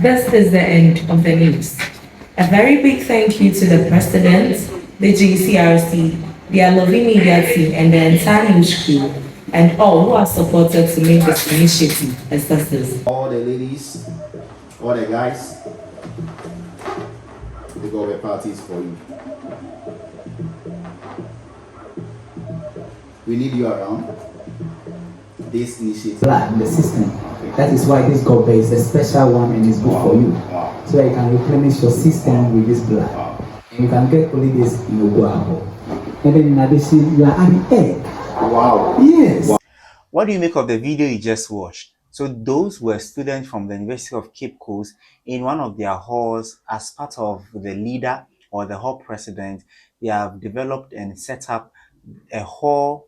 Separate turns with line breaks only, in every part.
This is the end of the news. A very big thank you to the President, the GCRC, the Alovi Media team, and the entire news crew, and all who have supported to make this initiative a success.
All the ladies, all the guys, they got the parties for you. We need you around this initiative.
Blood in the system. That is why this gobe is a special one and it's good for you.
Wow.
So that you can replenish your system with this blood.
Wow.
And you can get only this in Oguaho. And then in addition, you are adding egg.
Wow.
Yes.
Wow.
What do you make of the video you just watched? So those were students from the University of Cape Coast in one of their halls as part of the leader or the hall president. They have developed and set up a hall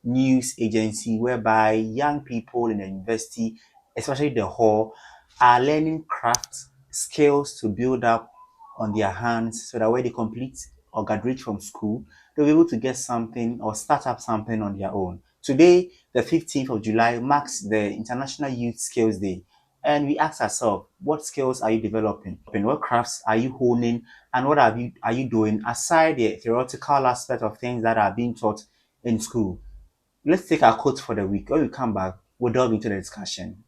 news agency whereby young people in the university, especially the hall, are learning craft skills to build up on their hands so that when they complete or graduate from school, they'll be able to get something or start up something on their own. Today, the 15th of July, marks the International Youth Skills Day. And we ask ourselves, what skills are you developing? What crafts are you honing? And what are you doing aside the theoretical aspect of things that are being taught in school? Let's take our quote for the week. When we come back, we'll delve into the discussion.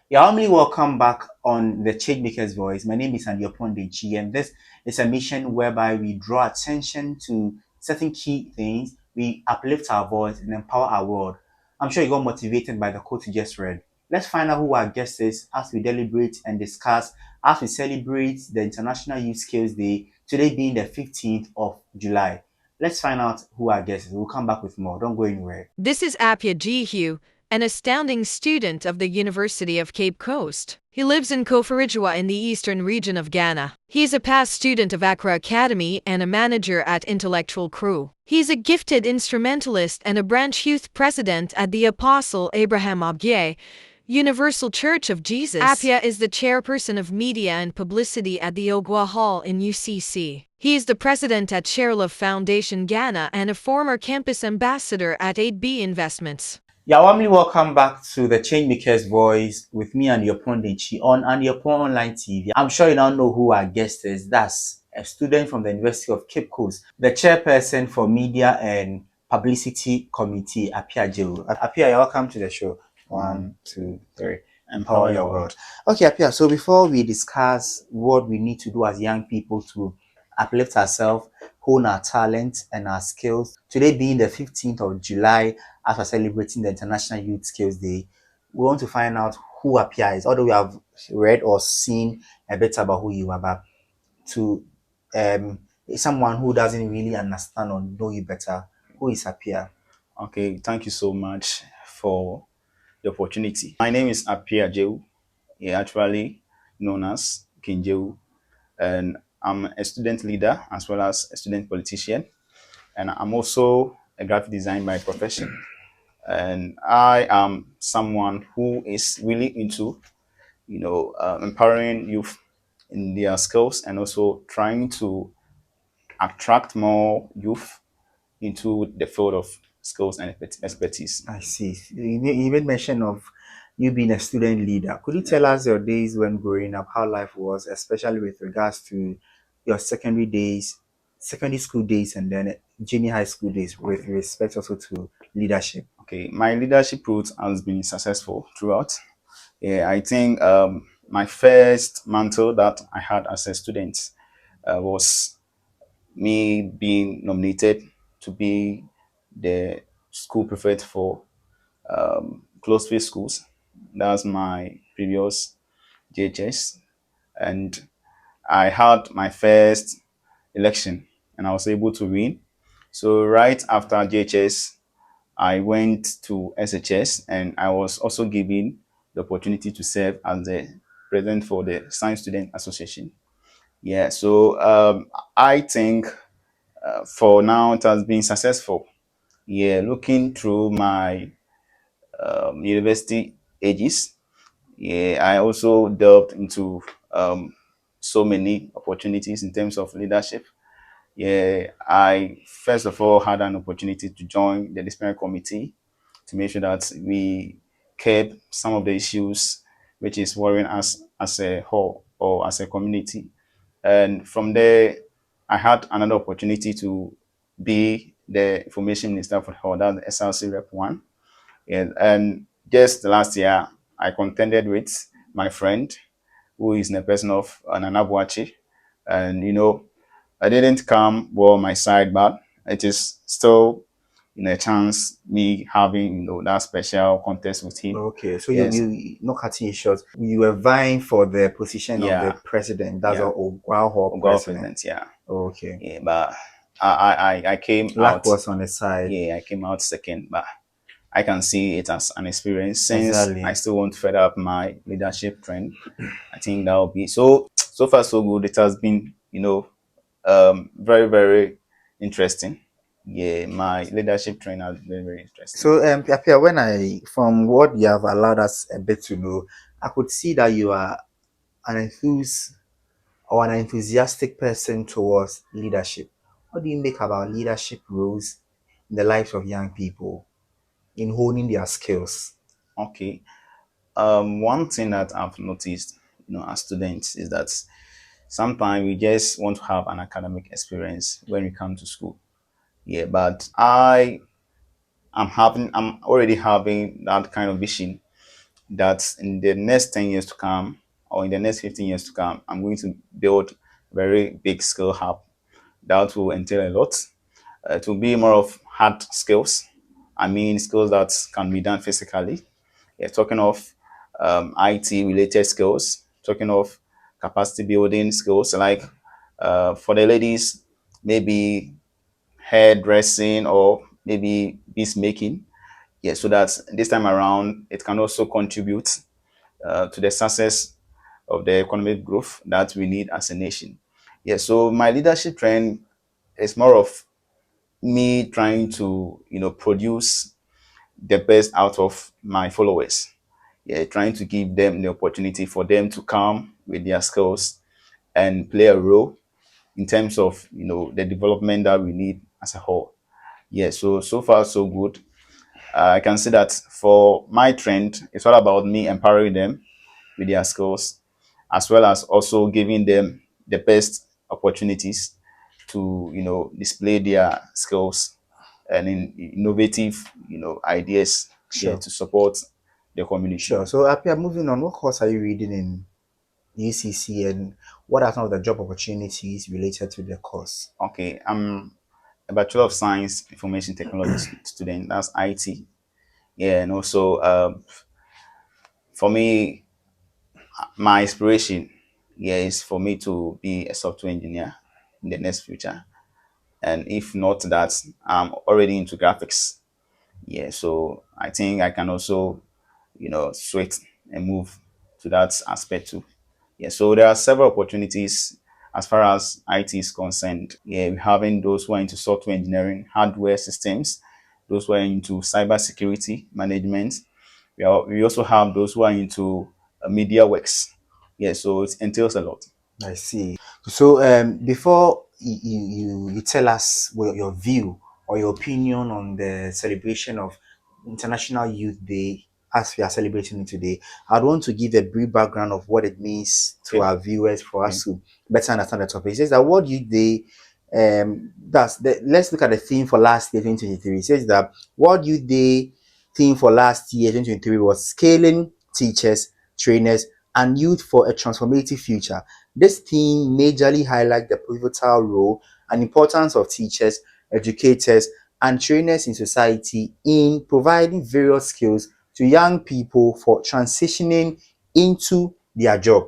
You're warmly welcome back on the Changemaker's Voice. My name is Andy Opondechi, and this is a mission whereby we draw attention to certain key things, we uplift our voice and empower our world. I'm sure you got motivated by the quote you just read. Let's find out who our guest is as we deliberate and discuss as we celebrate the International Youth Skills Day, today being the 15th of July. Let's find out who our guest is. We'll come back with more. Don't go anywhere.
This is Apia G. Hugh, an astounding student of the University of Cape Coast. He lives in Koforidua in the eastern region of Ghana. He is a past student of Accra Academy and a manager at Intellectual Crew. He is a gifted instrumentalist and a branch youth president at the Apostle Abraham Abye Universal Church of Jesus. Apia is the chairperson of media and publicity at the Ogwa Hall in UCC. He is the president at Sherlove Foundation Ghana and a former campus ambassador at 8B Investments.
Yeah, warmly welcome back to the Changemaker's Voice with me and your Pondichi on and your Online TV. I'm sure you now know who our guest is. That's a student from the University of Cape Coast, the chairperson for Media and Publicity Committee, Apia Jehu. Apia, you're welcome to the show. 1, 2, 3. Empower your world. Okay, Apia, so before we discuss what we need to do as young people to uplift ourselves, hone our talents and our skills, today being the 15th of July, as we're celebrating the International Youth Skills Day, we want to find out who Apia is. Although we have read or seen a bit about who you are, but to someone who doesn't really understand or know you better, who is Apia?
Okay, thank you so much for the opportunity. My name is Apia Jehu, actually known as King Jehu, and I'm a student leader as well as a student politician, and I'm also a graphic designer by profession. And I am someone who is really into, empowering youth in their skills and also trying to attract more youth into the field of skills and expertise.
I see. You made mention of you being a student leader. Could you tell us your days when growing up, how life was, especially with regards to your secondary days, secondary school days, and then junior high school days, with respect also to leadership?
Okay, my leadership route has been successful throughout. Yeah, I think my first mantle that I had as a student was me being nominated to be the school prefect for closed field schools. That's my previous JHS. And I had my first election and I was able to win. So right after JHS, I went to SHS and I was also given the opportunity to serve as the president for the Science Student Association. Yeah, so I think for now it has been successful. Yeah, looking through my university ages, Yeah, I also delved into so many opportunities in terms of leadership. Yeah, I first of all had an opportunity to join the disciplinary committee to make sure that we kept some of the issues which is worrying us as a whole or as a community. And from there, I had another opportunity to be the information minister for the whole, that's the SRC Rep 1. And just last year, I contended with my friend, who is in the person of Nana Boachi. And, I didn't come well my side, but it is still, a chance me having, that special contest with him.
Okay, so
Yes.
you not cutting it short. You were vying for the position of the
Yeah.
president. That's
Yeah.
all Ogwaho
Ogawa
president.
president, yeah.
Okay.
Yeah, but I came
Luck
out.
was on the side.
Yeah, I came out second, but I can see it as an experience since
Exactly.
I still want to further up my leadership trend. I think that will be so far so good. It has been, very, very interesting. Yeah, my leadership trend has been very interesting.
So, Pia, from what you have allowed us a bit to know, I could see that you are an enthusiastic person towards leadership. What do you make about leadership roles in the lives of young people in honing their skills?
Okay. One thing that I've noticed, as students is that sometimes we just want to have an academic experience when we come to school. Yeah, but I'm already having that kind of vision that in the next 10 years to come or in the next 15 years to come, I'm going to build a very big skill hub that will entail a lot. To be more of hard skills. I mean, skills that can be done physically. Yeah, talking of IT related skills, talking of capacity building skills, like for the ladies, maybe hairdressing or maybe beast making. Yeah, so that this time around it can also contribute to the success of the economic growth that we need as a nation. Yeah, so my leadership trend is more of me trying to produce the best out of my followers. Yeah, trying to give them the opportunity for them to come with their skills and play a role in terms of the development that we need as a whole. Yeah, so far so good. I can see that for my trend, it's all about me empowering them with their skills, as well as also giving them the best opportunities to display their skills and innovative ideas, yeah,
Sure.
to support the community.
Sure. So, Apia, moving on, what course are you reading in UCC and what are some of the job opportunities related to the course?
Okay, I'm a Bachelor of Science Information Technology student. That's IT. Yeah, and also for me, my inspiration, yeah, is for me to be a software engineer in the next future. And if not that, I'm already into graphics. Yeah, so I think I can also, switch and move to that aspect too. Yeah, so there are several opportunities as far as IT is concerned. Yeah, we're having those who are into software engineering, hardware systems, those who are into cyber security management. We also have those who are into media works. Yeah, so it entails a lot.
I see. So, before you tell us your view or your opinion on the celebration of International Youth Day as we are celebrating it today, I'd want to give a brief background of what it means to
Okay.
our viewers for us
Okay.
to better understand the topic. It says that World Youth Day, let's look at the theme for last year, 2023. It says that World Youth Day theme for last year, 2023, was scaling teachers, trainers, and youth for a transformative future. This theme majorly highlights the pivotal role and importance of teachers, educators, and trainers in society in providing various skills to young people for transitioning into their job.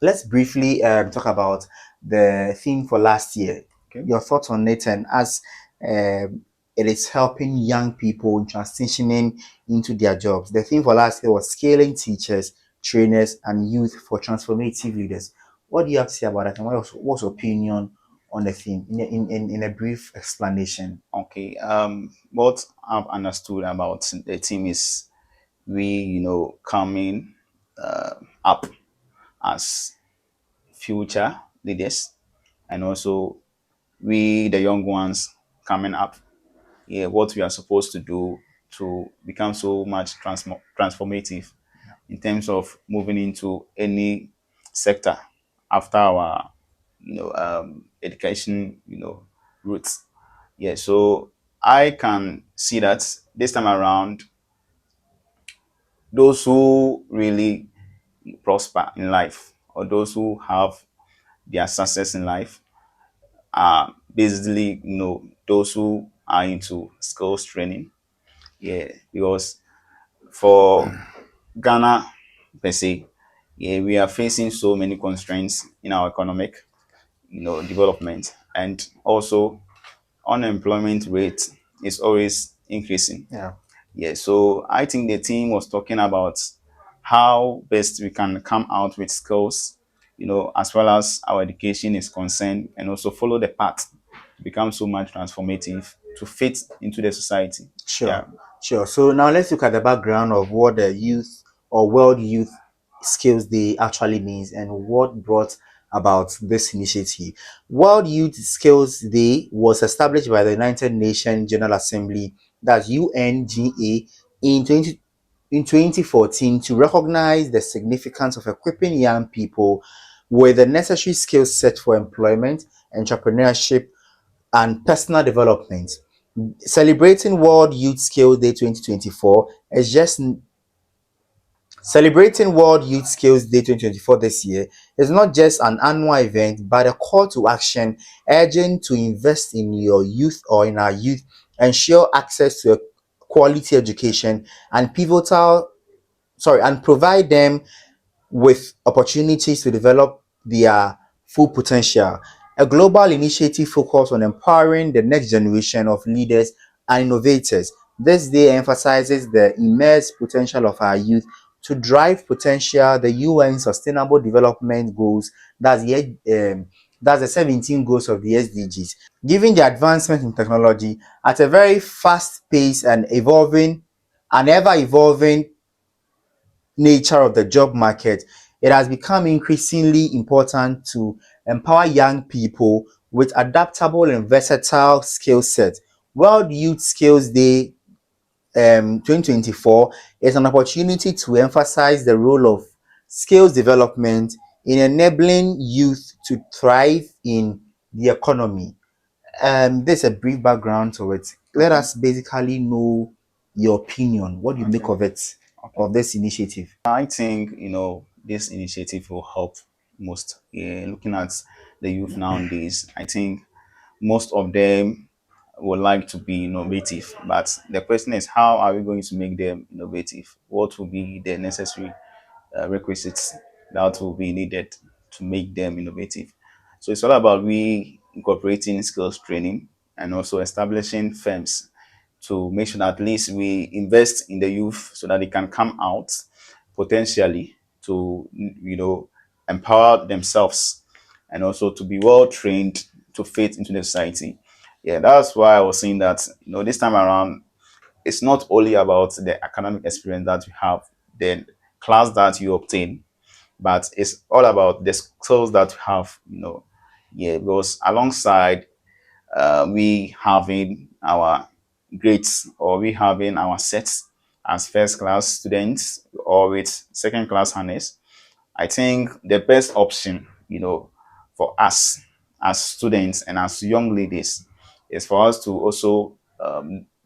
Let's briefly talk about the theme for last year.
Okay.
Your thoughts on it, and as it is helping young people in transitioning into their jobs. The theme for last year was scaling teachers, trainers, and youth for transformative leaders. What do you have to say about that, and what's your opinion on the theme in a brief explanation?
Okay. What I've understood about the team is we, coming up as future leaders, and also we, the young ones coming up, yeah, what we are supposed to do to become so much transformative in terms of moving into any sector after our, education, roots. Yeah, so I can see that this time around, those who really prosper in life, or those who have their success in life, are basically, those who are into skills training. Yeah, because for Ghana per se, yeah, we are facing so many constraints in our economic, development, and also unemployment rate is always increasing.
Yeah.
Yeah, so I think the team was talking about how best we can come out with skills, as well as our education is concerned, and also follow the path to become so much transformative to fit into the society.
Sure,
Yeah.
sure. So now let's look at the background of what the Youth or World Youth Skills Day actually means and what brought about this initiative. World Youth Skills Day was established by the United Nations General Assembly, that's UNGA, in 2014 to recognize the significance of equipping young people with the necessary skill set for employment, entrepreneurship, and personal development. Celebrating World Youth Skills Day 2024 is just Celebrating World Youth Skills Day 2024 this year is not just an annual event, but a call to action urging to invest in your youth or in our youth, ensure access to a quality education, and and provide them with opportunities to develop their full potential. A global initiative focused on empowering the next generation of leaders and innovators. This day emphasizes the immense potential of our youth to drive potential, the UN Sustainable Development Goals, that's the 17 goals of the SDGs. Given the advancement in technology at a very fast pace and an ever evolving nature of the job market, it has become increasingly important to empower young people with adaptable and versatile skill sets. World Youth Skills Day 2024 is an opportunity to emphasize the role of skills development in enabling youth to thrive in the economy. There's a brief background to it. Let us basically know your opinion. What do you make of it, of this initiative?
I think this initiative will help most. Yeah, looking at the youth nowadays, I think most of them would like to be innovative, but the question is, how are we going to make them innovative? What will be the necessary requisites that will be needed to make them innovative? So it's all about we incorporating skills training and also establishing firms to make sure that at least we invest in the youth so that they can come out potentially to empower themselves and also to be well trained to fit into the society. Yeah, that's why I was saying that this time around it's not only about the academic experience that you have, the class that you obtain, but it's all about the skills that you have. Yeah, because alongside we having our grades, or we having our sets as first class students or with second class honors, I think the best option, for us as students and as young ladies is for us to also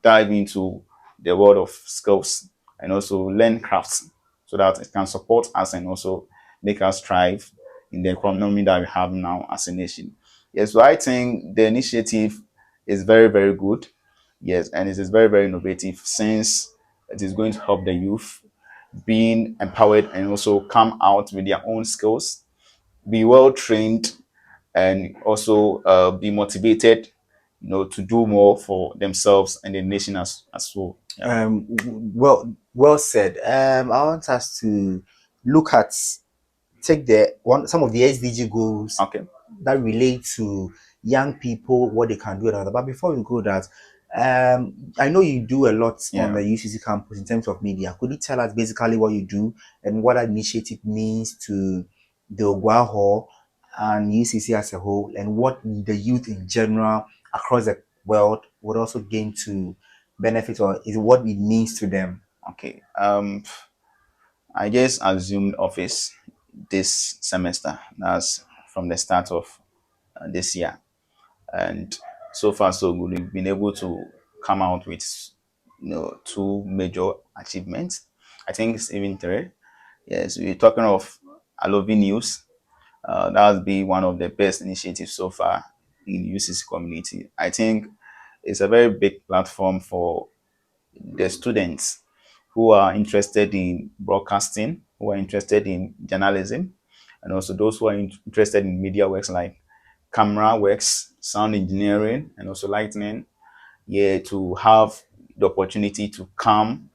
dive into the world of skills and also learn crafts so that it can support us and also make us thrive in the economy that we have now as a nation. Yes, so I think the initiative is very, very good. Yes, and it is very, very innovative since it is going to help the youth being empowered and also come out with their own skills, be well trained, and also be motivated, to do more for themselves and the nation as well. Yeah.
Well said. I want us to look at take the one some of the SDG goals
Okay.
that relate to young people, what they can do and all that. But before we go that, I know you do a lot on
Yeah.
the UCC campus in terms of media. Could you tell us basically what you do and what that initiative means to the Ogwa Hall and UCC as a whole, and what the youth in general across the world would also gain to benefit, or is what it means to them?
Okay. I just assumed office this semester. That's from the start of this year, and so far so good. We've been able to come out with two major achievements. I think it's even three. Yes, we're talking of Alovi News. That has been one of the best initiatives so far in UCC community. I think it's a very big platform for the students who are interested in broadcasting, who are interested in journalism, and also those who are interested in media works like camera works, sound engineering, and also lighting. Yeah, to have the opportunity to come,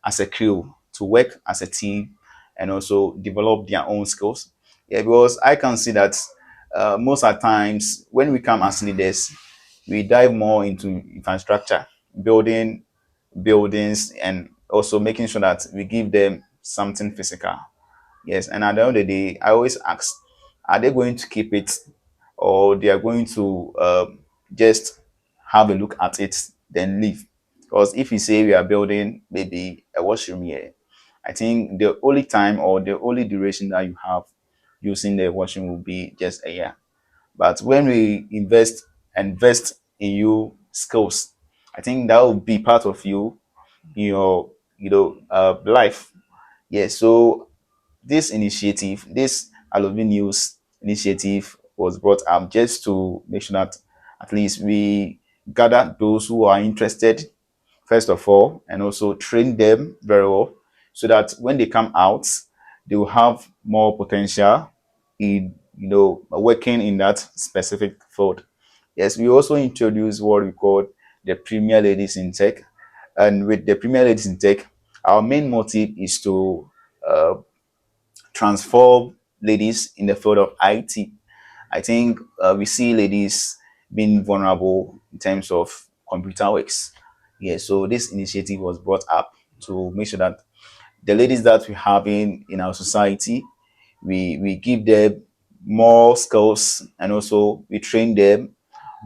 as a crew, to work as a team, and also develop their own skills. Yeah, because I can see that most of the times when we come as leaders, we dive more into infrastructure, building buildings, and also making sure that we give them something physical. Yes, and at the end of the day, I always ask, are they going to keep it, or they are going to just have a look at it, then leave? Because if you say we are building maybe a washroom here, I think the only time or the only duration that you have using the washroom will be just a year. But when we invest in you skills, I think that will be part of you, your life. Yeah. So this initiative, this Alovi News initiative, was brought up just to make sure that at least we gather those who are interested, first of all, and also train them very well so that when they come out, they will have more potential in working in that specific field. Yes, we also introduce what we call the Premier Ladies in Tech. And with the Premier Ladies in Tech, our main motive is to uh, transform ladies in the field of IT. I think we see ladies being vulnerable in terms of computer works. Yeah, so this initiative was brought up to make sure that the ladies that we have in our society, we give them more skills, and also we train them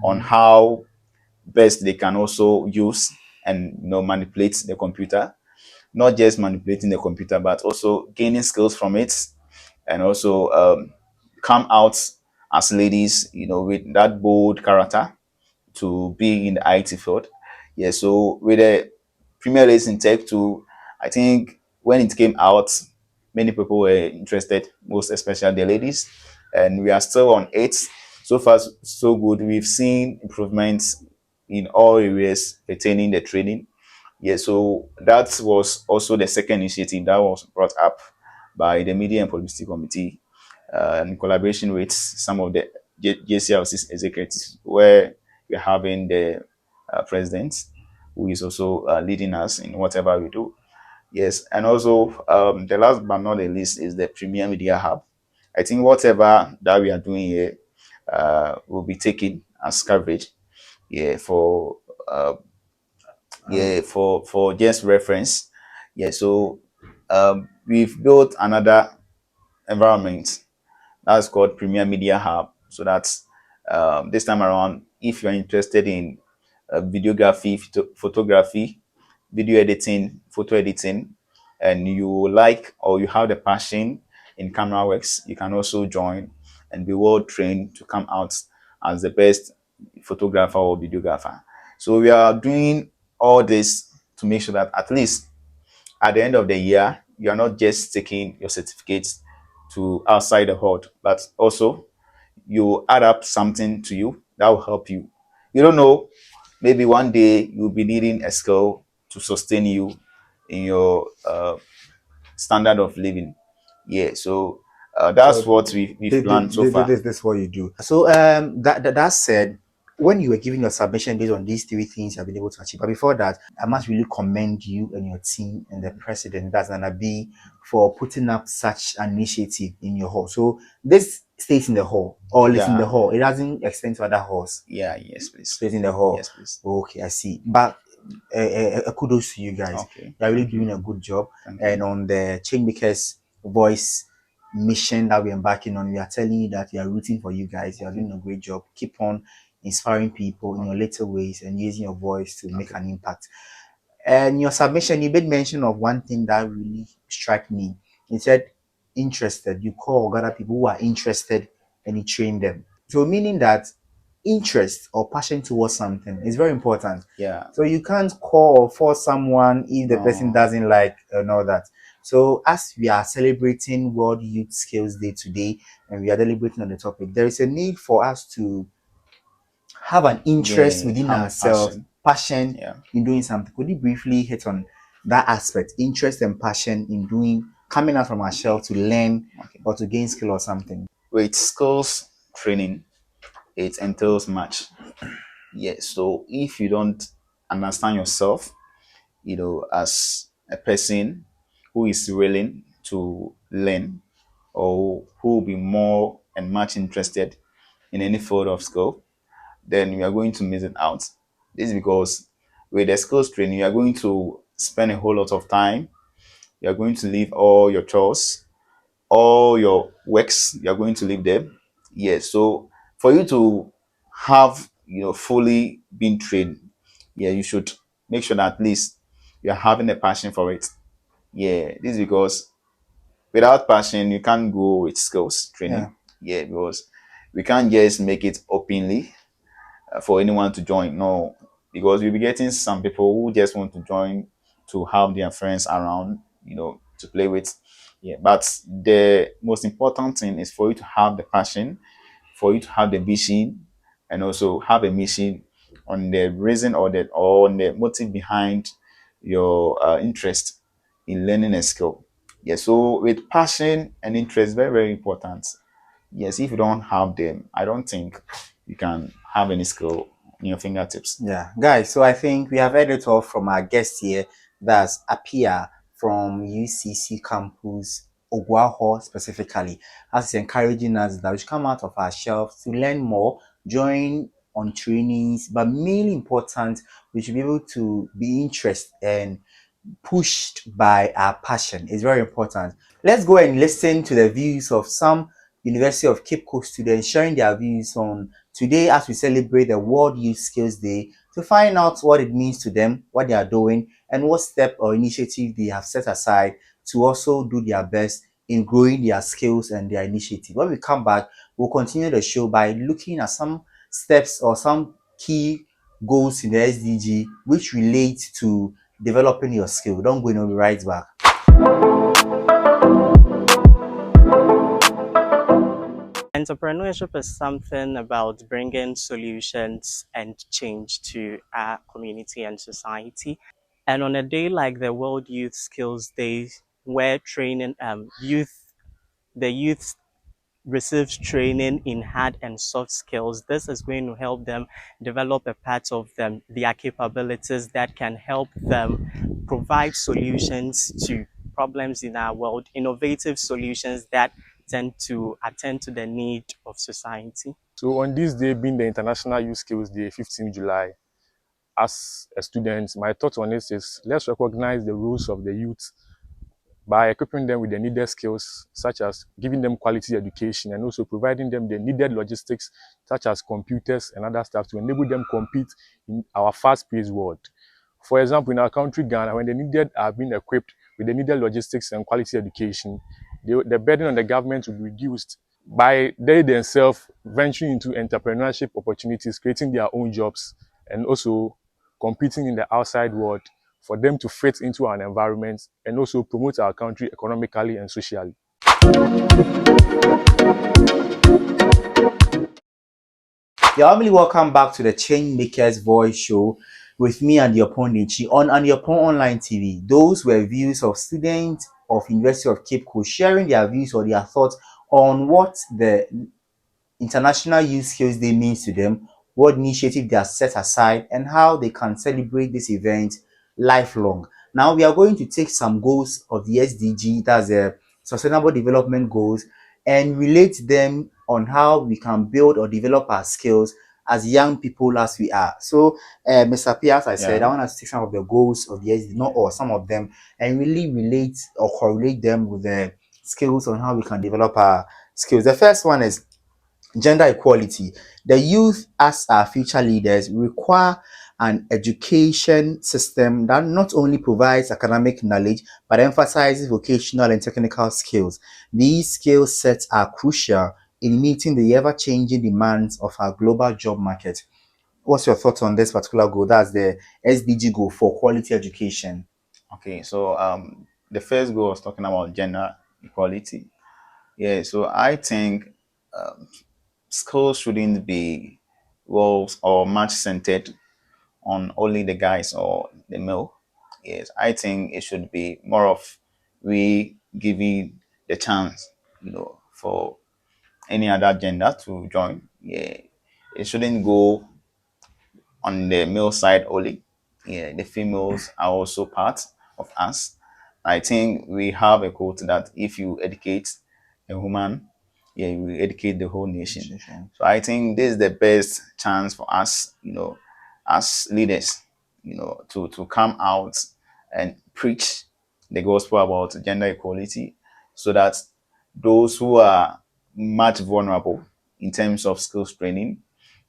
on how best they can also use and manipulate the computer. Not just manipulating the computer, but also gaining skills from it, and also come out as ladies, with that bold character to be in the IT field. Yeah, so with the Premier Ladies in Tech too, I think when it came out, many people were interested, most especially the ladies, and we are still on it. So far, so good. We've seen improvements in all areas pertaining the training. Yeah, so that was also the second initiative that was brought up by the Media and Publicity Committee in collaboration with some of the JCRC's executives, where we're having the president, who is also leading us in whatever we do. Yes, and also the last but not the least is the Premier Media Hub. I think whatever that we are doing here will be taken as coverage, yeah, for just reference. Yeah, so we've built another environment that's called Premier Media Hub. So that's this time around, if you're interested in videography, photography, video editing, photo editing, and you like or you have the passion in camera works, you can also join and be well trained to come out as the best photographer or videographer. So we are doing all this to make sure that at least at the end of the year, you are not just taking your certificates to outside the hall, but also you add up something to you that will help you. You don't know, maybe one day you'll be needing a skill to sustain you in your standard of living. Yeah, so that's
So
what we've planned so far.
this is what you do. So that said, when you were giving your submission based on these three things you have been able to achieve, but before that, I must really commend you and your team and the president, that's Nana B, for putting up such an initiative in your hall. So this stays in the hall or lives in the
Yeah.
hall. It doesn't extend to other halls.
Yeah, yes, please.
Stays in the hall.
Yes, please.
Okay, I see. But kudos to you guys.
Okay.
You're really doing a good job.
Thank
And
you.
on the Changemakers Voice mission that we're embarking on, we are telling you that we are rooting for you guys. You are doing a great job. Keep on inspiring people in your little ways and using your voice to make an impact. And your submission, you made mention of one thing that really struck me. You said interested. You call other people who are interested and you train them. So meaning that interest or passion towards something is very important.
Yeah.
So you can't call or force someone if the person
No.
doesn't like and all that. So as we are celebrating World Youth Skills Day today and we are deliberating on the topic, there is a need for us to have an interest
Yeah,
within
have a
ourselves, passion
Yeah.
in doing something. Could you briefly hit on that aspect, interest and passion in doing, coming out from our shell to learn
Okay.
or to gain skill or something?
With skills training, it entails much. Yes. So if you don't understand yourself, as a person who is willing to learn or who will be more and much interested in any field of skill, then you are going to miss it out. This is because with the skills training, you are going to spend a whole lot of time. You are going to leave all your chores, all your works, you are going to leave them. Yes. So for you to have fully been trained, yeah, you should make sure that at least you are having a passion for it. Yeah, this is because without passion, you can't go with skills training. Yeah, because we can't just make it openly for anyone to join. No, because we'll be getting some people who just want to join to have their friends around, to play with. Yeah, but the most important thing is for you to have the passion, for you to have the vision, and also have a mission on the reason or on the motive behind your interest in learning a skill. Yeah, so with passion and interest, very, very important. Yes, if you don't have them, I don't think you can have any skill in your fingertips.
Yeah, guys, so I think we have heard it all from our guest here. That's Apia from UCC campus, Oguaho specifically. As encouraging us that we should come out of our shelves to learn more, join on trainings, but mainly important, we should be able to be interested and pushed by our passion. It's very important. Let's go and listen to the views of some University of Cape Coast students sharing their views on today as we celebrate the World Youth Skills Day to find out what it means to them, what they are doing, and what step or initiative they have set aside to also do their best in growing their skills and their initiative. When we come back, we'll continue the show by looking at some steps or some key goals in the SDG which relate to developing your skill. Don't go, we'll be right back.
Entrepreneurship is something about bringing solutions and change to our community and society. And on a day like the World Youth Skills Day, where training the youth receives training in hard and soft skills, this is going to help them develop a part of their capabilities that can help them provide solutions to problems in our world, innovative solutions that tend to attend to the need of society.
So on this day being the International Youth Skills Day, 15 July, as a student, my thought on this is let's recognize the roles of the youth by equipping them with the needed skills, such as giving them quality education and also providing them the needed logistics, such as computers and other stuff to enable them compete in our fast-paced world. For example, in our country, Ghana, when the needed are being equipped with the needed logistics and quality education, the burden on the government will be reduced by they themselves venturing into entrepreneurship opportunities, creating their own jobs, and also competing in the outside world for them to fit into our environment and also promote our country economically and socially.
You're warmly welcome back to the Change Makers Voice Show with me and your Nichi on and your Online TV. Those were views of students of University of Cape Coast sharing their views or their thoughts on what the International Youth Skills Day means to them, what initiative they are set aside, and how they can celebrate this event lifelong. Now we are going to take some goals of the SDG, that's the Sustainable Development Goals, and relate them on how we can build or develop our skills as young people as we are. So, Mr. P, as I said, I want to take some of the goals of the SD, not all, some of them, and really relate or correlate them with the skills on how we can develop our skills. The first one is gender equality. The youth, as our future leaders, require an education system that not only provides academic knowledge but emphasizes vocational and technical skills. These skill sets are crucial in meeting the ever-changing demands of our global job market. What's your thoughts on this particular goal? That's the SDG goal for quality education.
Okay, so the first goal was talking about gender equality. Yeah, so I think schools shouldn't be roles or much centered on only the guys or the male. Yes, I think it should be more of we giving the chance, for any other gender to join. Yeah, it shouldn't go on the male side only. Yeah, the females are also part of us. I think we have a quote that if you educate a woman, yeah, you will educate the whole nation. So I think this is the best chance for us, as leaders, to come out and preach the gospel about gender equality so that those who are much vulnerable in terms of skills training,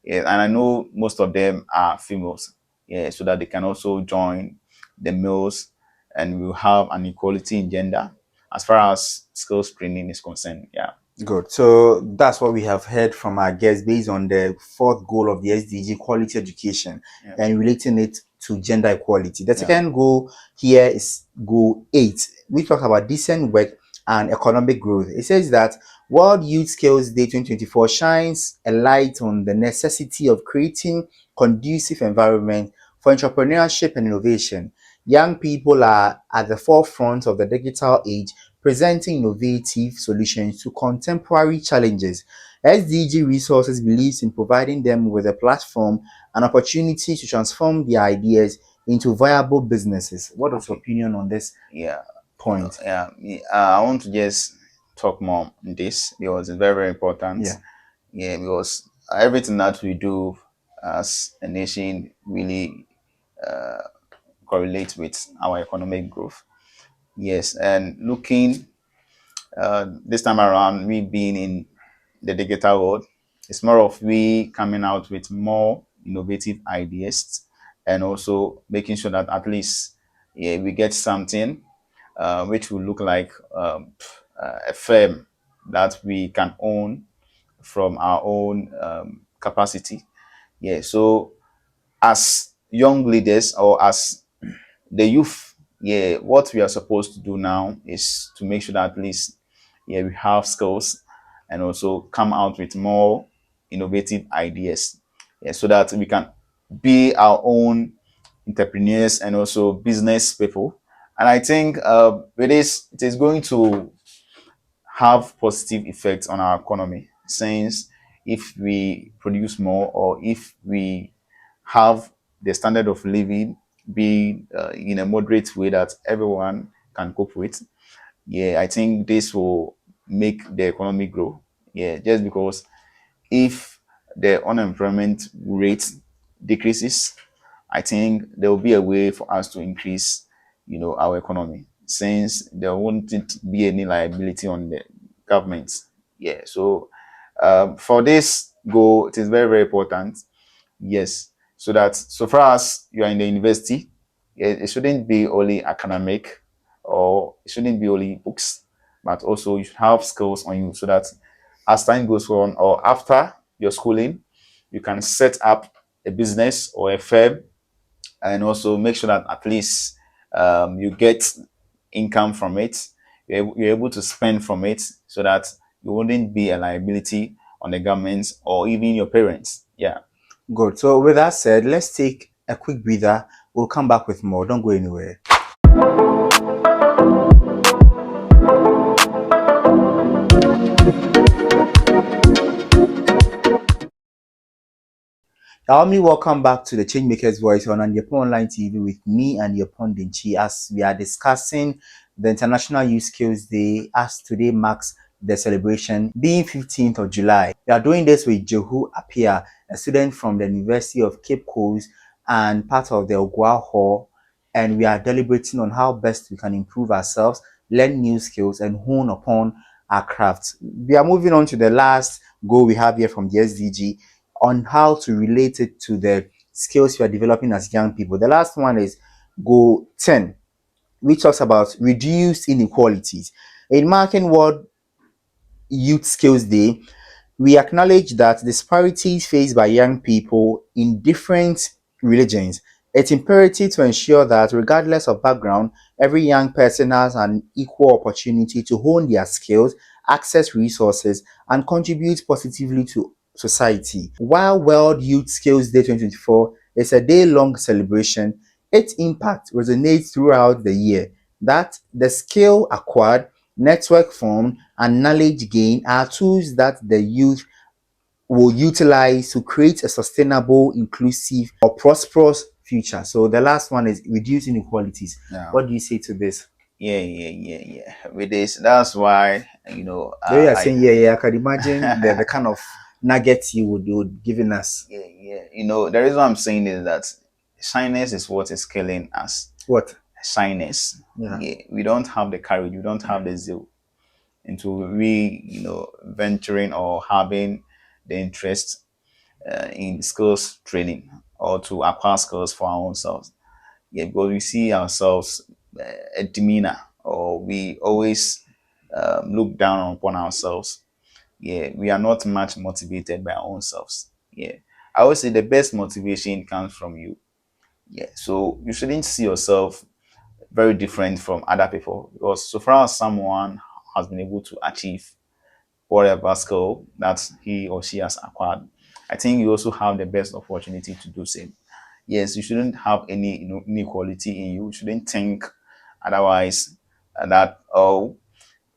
yeah, and I know most of them are females, yeah, so that they can also join the males and we'll have an equality in gender as far as skills training is concerned. Yeah.
Good. So that's what we have heard from our guests based on the fourth goal of the SDG, quality education, and relating it to gender equality. The second goal here is goal 8. We talk about decent work and economic growth. It says that World Youth Skills Day 2024 shines a light on the necessity of creating conducive environment for entrepreneurship and innovation. Young people are at the forefront of the digital age, presenting innovative solutions to contemporary challenges. SDG Resources believes in providing them with a platform and opportunity to transform their ideas into viable businesses. What is your opinion on this point?
I want to just talk more on this because it's very, very important. Because everything that we do as a nation really correlates with our economic growth. Yes, and looking this time around, we being in the digital world, it's more of we coming out with more innovative ideas and also making sure that at least we get something which will look like a firm that we can own from our own capacity. Yeah, so as young leaders or as the youth, what we are supposed to do now is to make sure that at least we have skills and also come out with more innovative ideas, so that we can be our own entrepreneurs and also business people. And I think with this, it is going to have positive effects on our economy, since if we produce more or if we have the standard of living be in a moderate way that everyone can cope with, I think this will make the economy grow. Just because if the unemployment rate decreases, I think there will be a way for us to increase, our economy, since there won't be any liability on the government. So for this goal, it is very, very important. Yes, so that so far as you are in the university, it shouldn't be only academic or it shouldn't be only books, but also you should have skills on you so that as time goes on or after your schooling, you can set up a business or a firm and also make sure that at least you get income from it. You're able to spend from it so that you wouldn't be a liability on the government or even your parents. Yeah.
Good. So with that said, let's take a quick breather. We'll come back with more. Don't go anywhere. Naomi, welcome back to the Changemakers Voice on Andiapo Online TV with me and your Pondinchi, as we are discussing the International Youth Skills Day, as today marks the celebration being 15th of July. We are doing this with Jehu Apia, a student from the University of Cape Coast and part of the Ogwa Hall, and we are deliberating on how best we can improve ourselves, learn new skills, and hone upon our crafts. We are moving on to the last goal we have here from the SDG on how to relate it to the skills we are developing as young people. The last one is goal 10, which talks about reduced inequalities. In marking World Youth Skills Day, we acknowledge that disparities faced by young people in different religions. It's imperative to ensure that, regardless of background, every young person has an equal opportunity to hone their skills, access resources, and contribute positively to society. While World Youth Skills Day 2024 is a day-long celebration, its impact resonates throughout the year. That the skill acquired, network formed, and knowledge gained are tools that the youth will utilize to create a sustainable, inclusive, or prosperous future. So the last one is reduce inequalities.
Yeah.
What do you say to this?
Yeah. With this, that's why
The way you're saying, I can imagine the kind of nuggets you would giving us.
Yeah. The reason I'm saying is that shyness is what is killing us.
What?
Shyness.
Yeah.
We don't have the courage, we don't have the zeal into venturing or having the interest in skills training or to acquire skills for our own selves. Yeah, because we see ourselves a demeanor, or we always look down upon ourselves. Yeah, we are not much motivated by our own selves. Yeah, I would say the best motivation comes from you. Yeah, so you shouldn't see yourself very different from other people, because so far as someone has been able to achieve whatever skill that he or she has acquired, I think you also have the best opportunity to do same. Yes, you shouldn't have any inequality in you. You shouldn't think otherwise, that, oh,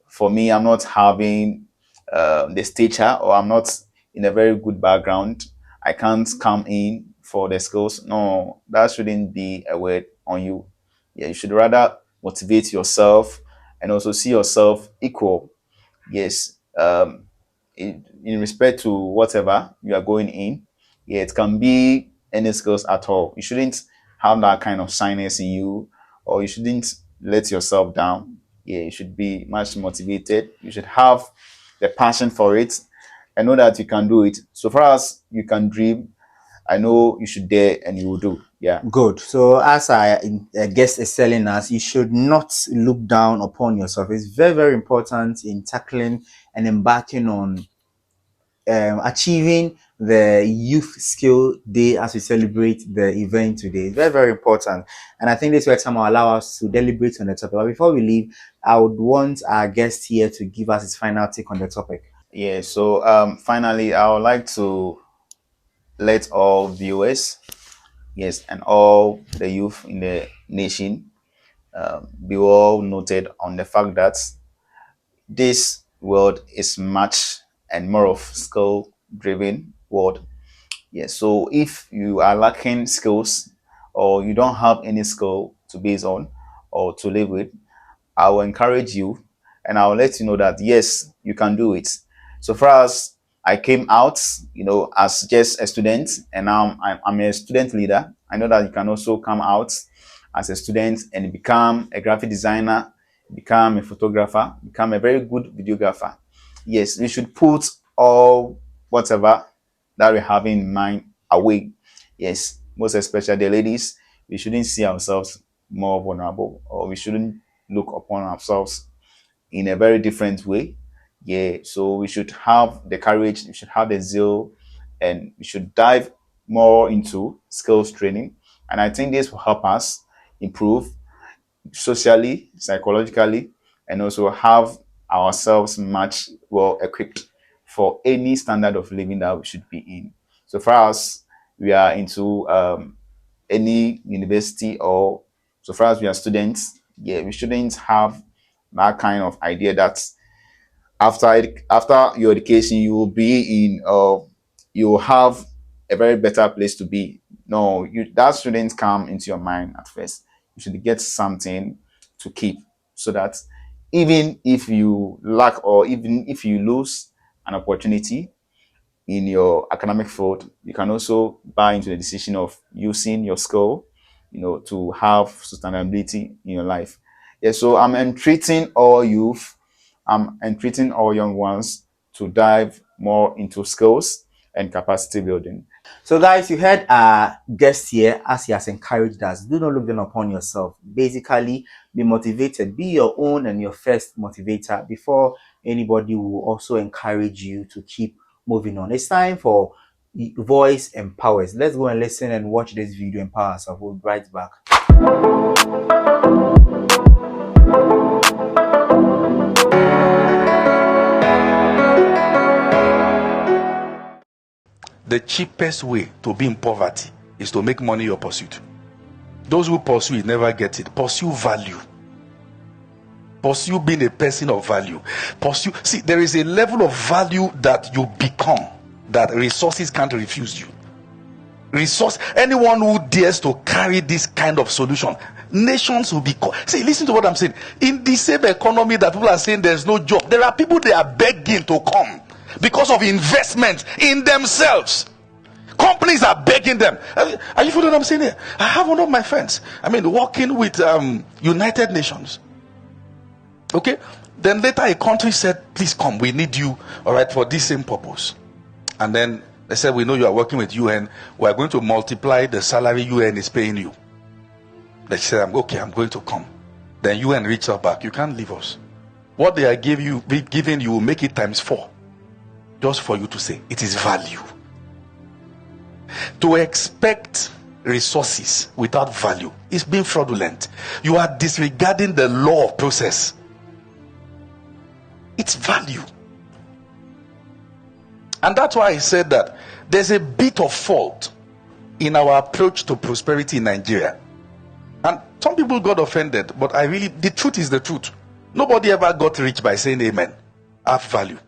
for me, I'm not having the stature, or I'm not in a very good background, I can't come in for the skills. No, that shouldn't be a word on you. Yeah, you should rather motivate yourself and also see yourself equal. Yes, in respect to whatever you are going in. Yeah, it can be any skills at all. You shouldn't have that kind of shyness in you, or you shouldn't let yourself down. Yeah, you should be much motivated. You should have the passion for it and know that you can do it. So far as you can dream, I know you should dare and you will do. Yeah.
Good. So as I guess is telling us, you should not look down upon yourself. It's very, very important in tackling and embarking on achieving the Youth Skill Day as we celebrate the event today. It's very, very important. And I think this way time will allow us to deliberate on the topic. But before we leave, I would want our guest here to give us his final take on the topic.
Yeah. So finally, I would like to let all viewers, yes, and all the youth in the nation be well noted on the fact that this world is much and more of skill driven world. Yes, so if you are lacking skills, or you don't have any skill to base on or to live with, I will encourage you and I will let you know that yes, you can do it. So far as I came out, as just a student, and now I'm a student leader, I know that you can also come out as a student and become a graphic designer, become a photographer, become a very good videographer. Yes, we should put all whatever that we have in mind away. Yes, most especially the ladies, we shouldn't see ourselves more vulnerable, or we shouldn't look upon ourselves in a very different way. Yeah, so we should have the courage, we should have the zeal, and we should dive more into skills training. And I think this will help us improve socially, psychologically, and also have ourselves much well equipped for any standard of living that we should be in. So far as we are into any university, or so far as we are students, yeah, we shouldn't have that kind of idea that after your education you will be in you will have a very better place to be. No, that shouldn't come into your mind at first. You should get something to keep, so that even if you lack or even if you lose an opportunity in your academic field, you can also buy into the decision of using your skill, to have sustainability in your life. Yeah, so I'm entreating all youth, I'm entreating all young ones to dive more into skills and capacity building.
So, guys, you heard our guest here as he has encouraged us. Do not look down upon yourself. Basically, be motivated. Be your own and your first motivator before anybody will also encourage you to keep moving on. It's time for Voice Empowers. Let's go and listen and watch this video. Empower ourselves. We'll be right back.
The cheapest way to be in poverty is to make money your pursuit. Those who pursue it never get it. Pursue value. Pursue being a person of value. Pursue. See, there is a level of value that you become that resources can't refuse you. Anyone who dares to carry this kind of solution, nations will be see, listen to what I'm saying. In the same economy that people are saying there's no job, there are people they are begging to come because of investment in themselves. Companies are begging them. Are you following what I'm saying here? I have one of my friends, working with United Nations. Okay, then later a country said, please come, we need you, all right, for this same purpose. And then they said, we know you are working with UN, we are going to multiply the salary UN is paying you. They said, okay, I'm going to come. Then UN reached out back, you can't leave us. What they are giving you will make it times 4. Just for you to say, it is value. To expect resources without value is being fraudulent. You are disregarding the law of process. It's value. And that's why I said that there's a bit of fault in our approach to prosperity in Nigeria. And some people got offended, but the truth is the truth. Nobody ever got rich by saying amen. Have value.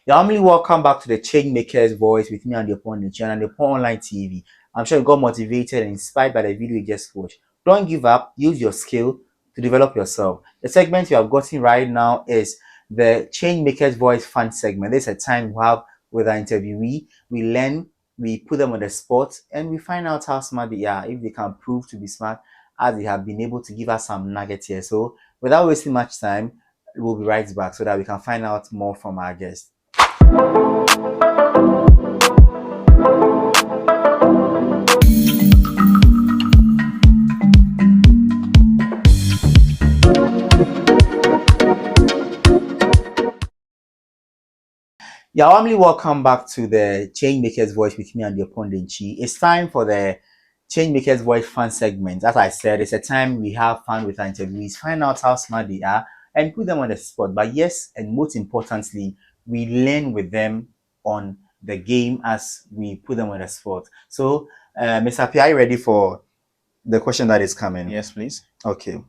You're warmly welcome back to the Changemakers Voice with me and the Upon channel and the Upon Online TV. I'm sure you got motivated and inspired by the video you just watched. Don't give up. Use your skill to develop yourself. The segment you have gotten right now is the Changemakers Voice fun segment. This is a time we have with our interviewee. We learn, we put them on the spot, and we find out how smart they are, if they can prove to be smart, as they have been able to give us some nuggets here. So without wasting much time, we'll be right back so that we can find out more from our guests. You're warmly welcome back to the Changemakers Voice with me and the Opondenchi. It's time for the Changemakers Voice fun segment. As I said, it's a time we have fun with our interviewees, find out how smart they are, and put them on the spot. But yes, and most importantly, we learn with them on the game as we put them on the spot. So, Mr. P, are you ready for the question that is coming?
Yes, please.
Okay.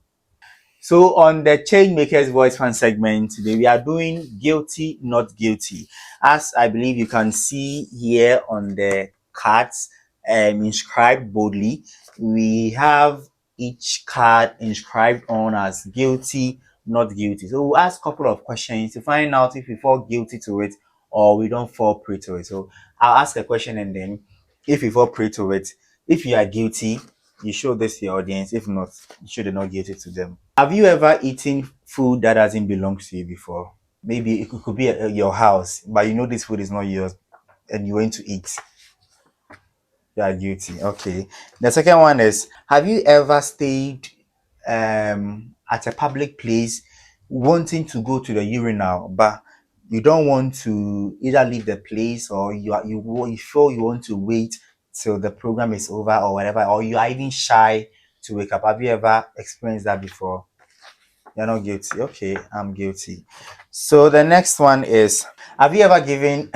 So on the Changemakers Voice fan segment today, we are doing guilty, not guilty. As I believe you can see here on the cards inscribed boldly, we have each card inscribed on as guilty, not guilty. So we'll ask a couple of questions to find out if we fall guilty to it or we don't fall prey to it. So I'll ask a question, and then if you fall prey to it, if you are guilty, you show this to your audience. If not, you should not give it to them. Have you ever eaten food that doesn't belong to you before? Maybe it could be your house, but you know this food is not yours and you went to eat. You are guilty. Okay. The second one is, have you ever stayed at a public place wanting to go to the urinal, but you don't want to either leave the place, or you feel you want to wait till the program is over or whatever, or you are even shy to wake up? Have you ever experienced that before? You're not guilty. Okay, I'm guilty. So the next one is, have you ever given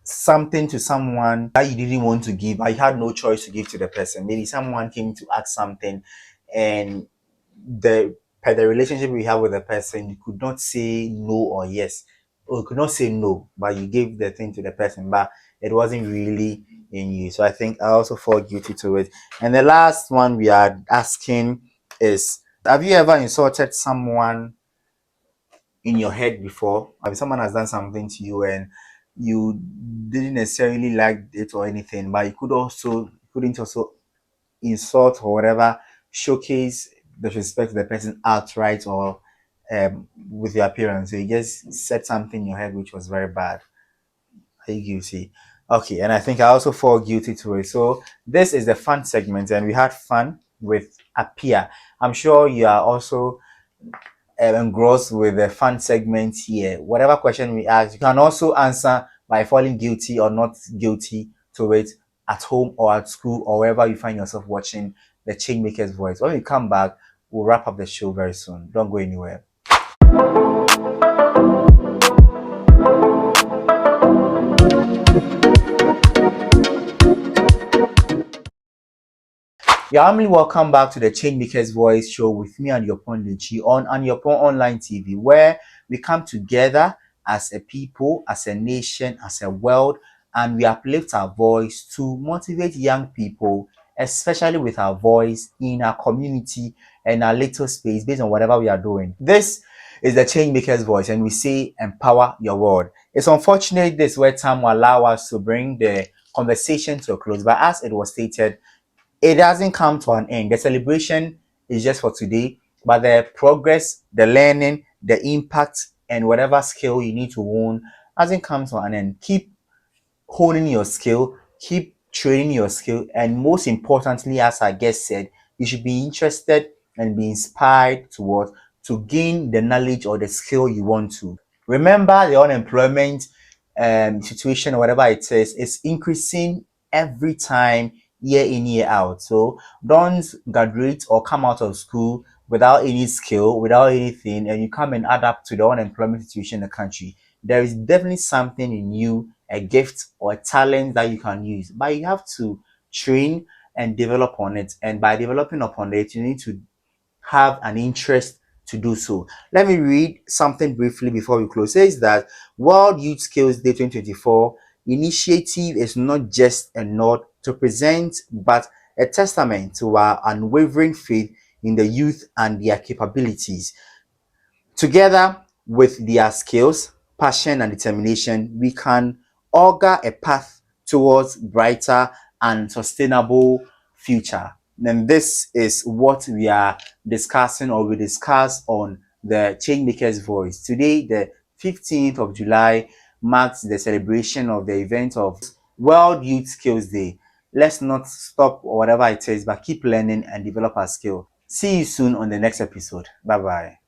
something to someone that you didn't want to give, but you had no choice to give to the person? Maybe someone came to ask something, and the relationship we have with the person, you could not say no or yes. or you could not say no, but you gave the thing to the person, but it wasn't really in you. So I think I also fall guilty to it. And the last one we are asking is, have you ever insulted someone in your head before? I mean, someone has done something to you and you didn't necessarily like it or anything, but you couldn't also insult or whatever, showcase disrespect to the person outright or with your appearance. So you just said something in your head which was very bad. Are you guilty? Okay, and I think I also fall guilty to it. So this is the fun segment, and we had fun with Appear. I'm sure you are also engrossed with the fun segment here. Whatever question we ask, you can also answer by falling guilty or not guilty to it at home or at school or wherever you find yourself watching the Changemaker's Voice. When we come back, we'll wrap up the show very soon. Don't go anywhere. Yeah, I'm welcome back to the Changemaker's Voice show with me and Yopon Lichi on Yopon Online TV, where we come together as a people, as a nation, as a world, and we uplift our voice to motivate young people, especially with our voice in our community and our little space based on whatever we are doing. This is the Changemaker's Voice, and we say empower your world. It's unfortunate this where time will allow us to bring the conversation to a close, but as it was stated, it hasn't come to an end. The celebration is just for today, but the progress, the learning, the impact, and whatever skill you need to own hasn't come to an end. Keep honing your skill, keep training your skill, and most importantly, as our guest said, you should be interested and be inspired to gain the knowledge or the skill you want to. Remember, the unemployment situation or whatever it is increasing every time, year in, year out. So don't graduate or come out of school without any skill, without anything, and you come and add up to the unemployment situation in the country. There is definitely something in you, a gift or a talent that you can use, but you have to train and develop on it. And by developing upon it, you need to have an interest to do so. Let me read something briefly before we close. It says that World Youth Skills Day 2024 initiative is not just a nod to present, but a testament to our unwavering faith in the youth and their capabilities. Together with their skills, passion, and determination, we can augur a path towards brighter and sustainable future. And this is what we are discussing, or we discuss on the Changemaker's Voice. Today, the 15th of July, marks the celebration of the event of World Youth Skills Day. Let's not stop or whatever it is, but keep learning and develop our skill. See you soon on the next episode. Bye-bye.